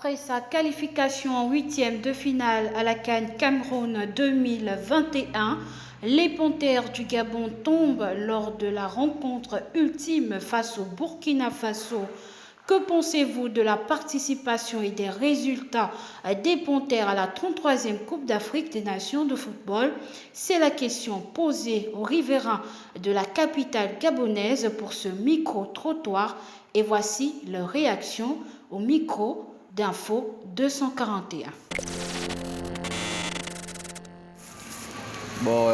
Après sa qualification en huitième de finale à la CAN Cameroun 2021, les Panthères du Gabon tombent lors de la rencontre ultime face au Burkina Faso. Que pensez-vous de la participation et des résultats des Panthères à la 33e Coupe d'Afrique des Nations de football? C'est la question posée aux riverains de la capitale gabonaise pour ce micro-trottoir. Et voici leur réaction au micro d'Info 241. Bon,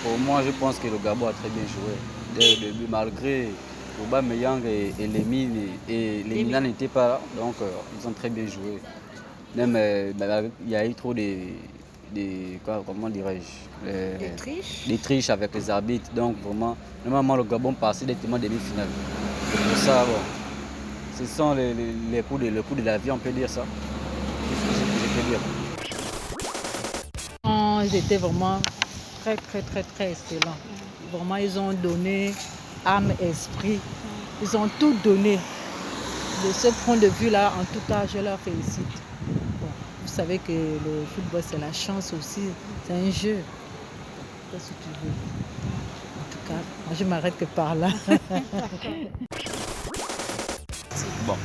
pour moi, je pense que le Gabon a très bien joué. Dès le début, malgré Aubameyang et Lemine, et Lemina n'étaient pas là, donc ils ont très bien joué. Même, il y a eu trop comment dirais-je, des triches avec les arbitres. Donc vraiment, normalement le Gabon passait directement en demi-finale. C'est pour ça, bon, ce sont les coups de la vie, on peut dire ça. C'est ce que je peux dire. Ils étaient vraiment très excellents. Vraiment, ils ont donné âme, esprit. Ils ont tout donné. De ce point de vue-là, en tout cas, je leur félicite. Bon, vous savez que le football, c'est la chance aussi. C'est un jeu. Qu'est-ce que tu veux? En tout cas, moi, je m'arrête que par là. Bon,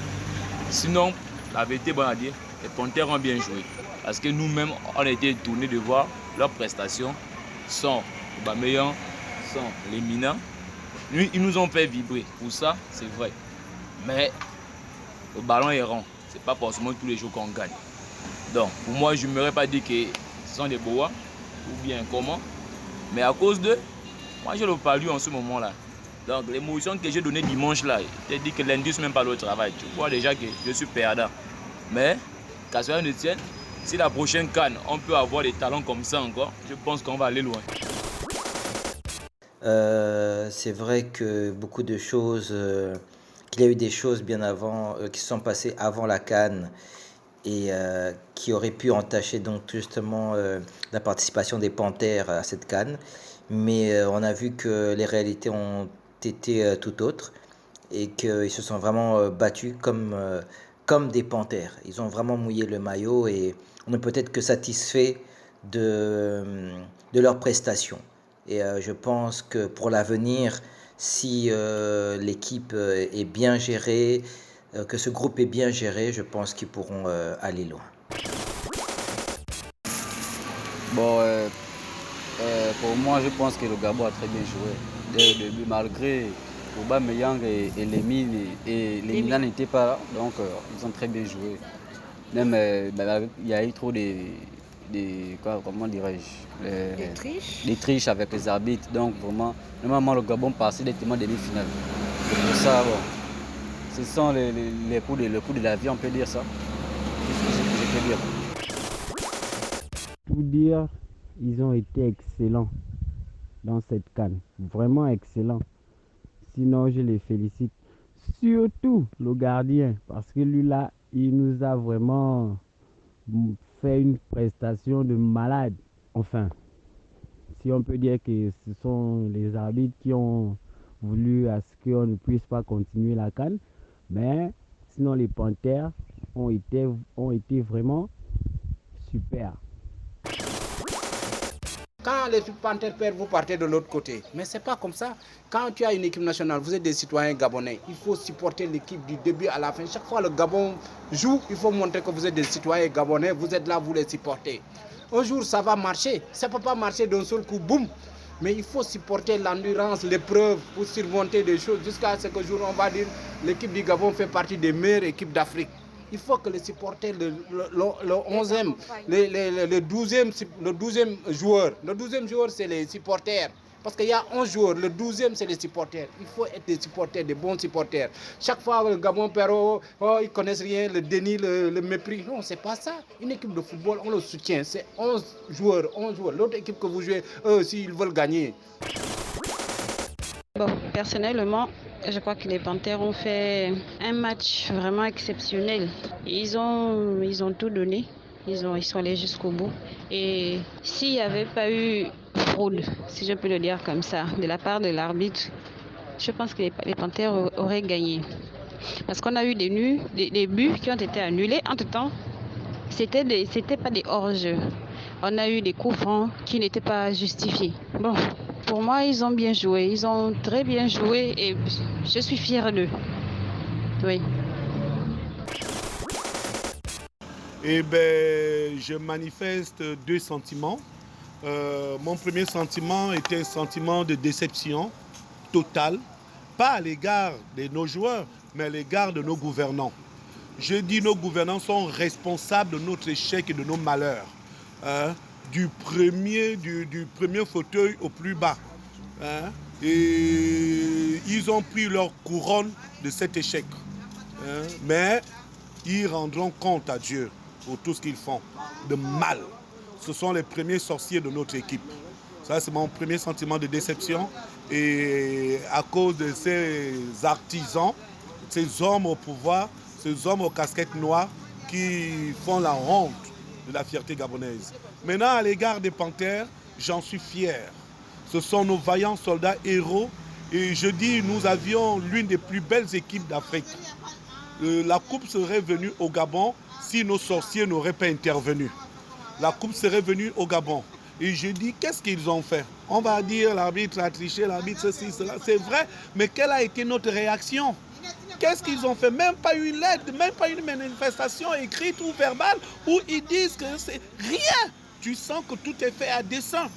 sinon, la vérité, bon à dire, les Panthères ont bien joué. Parce que nous-mêmes, on a été étonnés de voir leurs prestations sans Aubameyang, sans Lemina. Ils nous ont fait vibrer. Pour ça, c'est vrai. Mais le ballon est rond. Ce n'est pas forcément tous les jours qu'on gagne. Donc, pour moi, je n'aimerais pas dire que ce sont des boas ou bien comment. Mais à cause d'eux, moi, je le palue en ce moment-là. Donc, l'émotion que j'ai donnée dimanche là, j'ai dit que lundi, je ne même pas le travail. Tu vois déjà que je suis perdant. Mais, qu'à cela ne tienne, si la prochaine CAN, on peut avoir des talents comme ça encore, je pense qu'on va aller loin. C'est vrai que beaucoup de choses, qu'il y a eu des choses bien avant, qui se sont passées avant la CAN et qui auraient pu entacher donc justement la participation des Panthères à cette CAN. Mais on a vu que les réalités ont été tout autres et qu'ils se sont vraiment battus comme des Panthères. Ils ont vraiment mouillé le maillot et on est peut-être que satisfait de leurs prestations. Et je pense que pour l'avenir, si l'équipe est bien gérée, que ce groupe est bien géré, je pense qu'ils pourront aller loin. Bon, pour moi, je pense que le Gabon a très bien joué. Dès le début, malgré Aubameyang et Lemine, et Lemina n'étaient pas là, donc ils ont très bien joué. Même, il y a eu trop comment dirais-je, des triches avec les arbitres. Donc vraiment, normalement le Gabon passait directement en demi-finale. C'est pour ça, bon, ce sont les coups de la vie, on peut dire ça. C'est ce que je peux dire. Pour dire, ils ont été excellents dans cette CAN. Vraiment excellents. Sinon, je les félicite. Surtout le gardien, parce que lui là, il nous a vraiment fait une prestation de malade. Enfin, si on peut dire que ce sont les arbitres qui ont voulu à ce qu'on ne puisse pas continuer la CAN, mais sinon les Panthères ont été vraiment super. Quand les Panthères perdent, vous partez de l'autre côté. Mais ce n'est pas comme ça. Quand tu as une équipe nationale, vous êtes des citoyens gabonais. Il faut supporter l'équipe du début à la fin. Chaque fois que le Gabon joue, il faut montrer que vous êtes des citoyens gabonais. Vous êtes là, vous les supportez. Un jour, ça va marcher. Ça ne peut pas marcher d'un seul coup, boum. Mais il faut supporter l'endurance, l'épreuve pour surmonter des choses. Jusqu'à ce que jour, on va dire l'équipe du Gabon fait partie des meilleures équipes d'Afrique. Il faut que les supporters, le 11e, le 12e joueur, le 12e joueur c'est les supporters. Parce qu'il y a 11 joueurs, le 12e c'est les supporters. Il faut être des supporters, des bons supporters. Chaque fois le Gabon perd, ils ne connaissent rien, le déni, le mépris. Non, c'est pas ça. Une équipe de football, on le soutient. C'est 11 joueurs, 11 joueurs. L'autre équipe que vous jouez, eux aussi, ils veulent gagner. Bon, personnellement, je crois que les Panthères ont fait un match vraiment exceptionnel. Ils ont tout donné. Ils sont allés jusqu'au bout. Et s'il n'y avait pas eu fraude, si je peux le dire comme ça, de la part de l'arbitre, je pense que les Panthères auraient gagné. Parce qu'on a eu des buts qui ont été annulés. Entre-temps, c'était pas des hors-jeu. On a eu des coups francs qui n'étaient pas justifiés. Bon, pour moi, ils ont bien joué. Ils ont très bien joué et je suis fière d'eux. Oui. Eh bien, je manifeste deux sentiments. Mon premier sentiment était un sentiment de déception totale, pas à l'égard de nos joueurs, mais à l'égard de nos gouvernants. Je dis nos gouvernants sont responsables de notre échec et de nos malheurs. Hein, du premier fauteuil au plus bas. Hein, et ils ont pris leur couronne de cet échec. Hein, mais ils rendront compte à Dieu pour tout ce qu'ils font de mal. Ce sont les premiers sorciers de notre équipe. Ça, c'est mon premier sentiment de déception. Et à cause de ces artisans, ces hommes au pouvoir, ces hommes aux casquettes noires qui font la honte de la fierté gabonaise. Maintenant, à l'égard des Panthères, j'en suis fier. Ce sont nos vaillants soldats héros. Et je dis, nous avions l'une des plus belles équipes d'Afrique. La coupe serait venue au Gabon si nos sorciers n'auraient pas intervenu. La coupe serait venue au Gabon. Et je dis, qu'est-ce qu'ils ont fait? On va dire, l'arbitre a triché, l'arbitre ceci, cela. C'est vrai, mais quelle a été notre réaction? Qu'est-ce qu'ils ont fait? Même pas une lettre, même pas une manifestation écrite ou verbale où ils disent que c'est rien. Tu sens que tout est fait à dessein.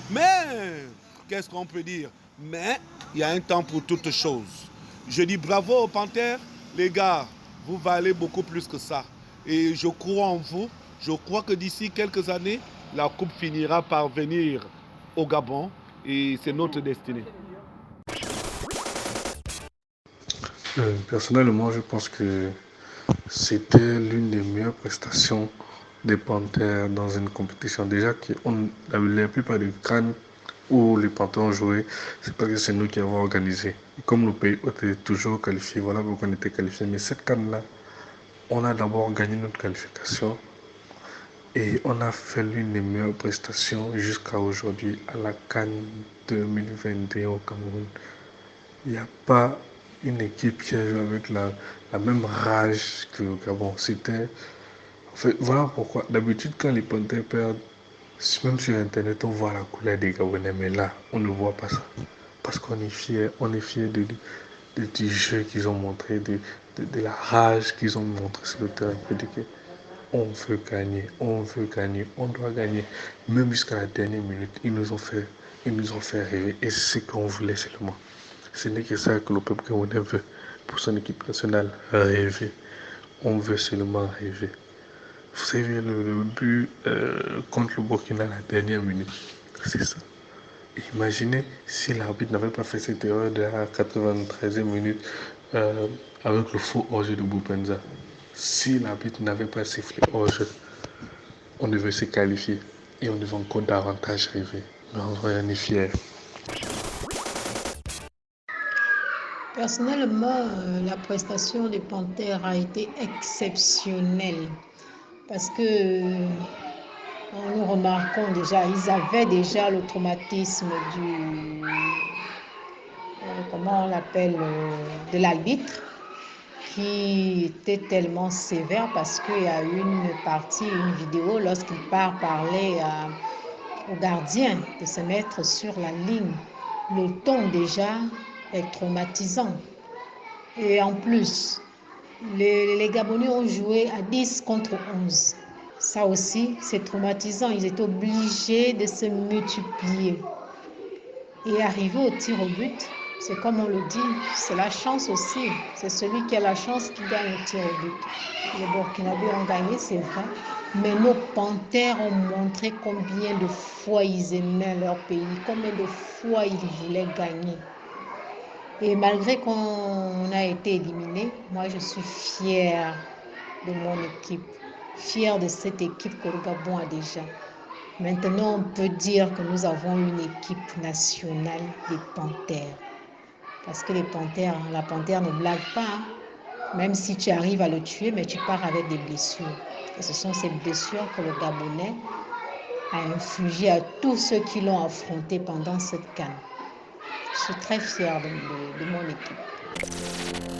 Mais, qu'est-ce qu'on peut dire? Mais, il y a un temps pour toutes choses. Je dis bravo aux Panthères. Les gars, vous valez beaucoup plus que ça. Et je crois en vous. Je crois que d'ici quelques années, la coupe finira par venir au Gabon. Et c'est notre destinée. Personnellement, je pense que c'était l'une des meilleures prestations des Panthères dans une compétition. Déjà, la plupart des CAN où les Panthères ont joué, c'est parce que c'est nous qui avons organisé. Et comme le pays était toujours qualifié, voilà pourquoi on était qualifié. Mais cette CAN-là, on a d'abord gagné notre qualification et on a fait l'une des meilleures prestations jusqu'à aujourd'hui à la CAN 2021 au Cameroun. Il n'y a pas une équipe qui a joué avec la même rage que le Gabon. En fait, voilà pourquoi. D'habitude, quand les Panthères perdent, même sur Internet, on voit la couleur des Gabonais. Mais là, on ne voit pas ça. Parce qu'on est fiers. On est fiers du jeu qu'ils ont montré, de la rage qu'ils ont montré sur le terrain. On veut gagner, on doit gagner. Même jusqu'à la dernière minute, ils nous ont fait rêver. Et c'est ce qu'on voulait seulement. Ce n'est que ça que le peuple camerounais veut pour son équipe nationale, rêver. On veut seulement rêver. Vous savez, le but contre le Burkina à la dernière minute, c'est ça. Imaginez si l'arbitre n'avait pas fait cette erreur de la 93e minute avec le faux hors-jeu de Boupenza. Si l'arbitre n'avait pas sifflé hors-jeu, on devait se qualifier et on devait encore davantage rêver. Mais en vrai, on est fiers. Personnellement, la prestation des Panthères a été exceptionnelle parce que nous remarquons déjà, ils avaient déjà le traumatisme comment on l'appelle, de l'arbitre qui était tellement sévère parce qu'il y a eu une vidéo lorsqu'il part parler au gardien de se mettre sur la ligne. Le ton déjà est traumatisant. Et en plus, les Gabonais ont joué à 10 contre 11. Ça aussi, c'est traumatisant. Ils étaient obligés de se multiplier. Et arriver au tir au but, c'est comme on le dit, c'est la chance aussi. C'est celui qui a la chance qui gagne au tir au but. Les Burkinabés ont gagné, c'est vrai. Mais nos Panthères ont montré combien de fois ils aimaient leur pays, combien de fois ils voulaient gagner. Et malgré qu'on a été éliminé, moi je suis fière de mon équipe, fière de cette équipe que le Gabon a déjà. Maintenant, on peut dire que nous avons une équipe nationale des Panthères. Parce que la panthère ne blague pas. Hein. Même si tu arrives à le tuer, mais tu pars avec des blessures. Et ce sont ces blessures que le Gabonais a infligées à tous ceux qui l'ont affronté pendant cette CAN. Je suis très fière de mon équipe.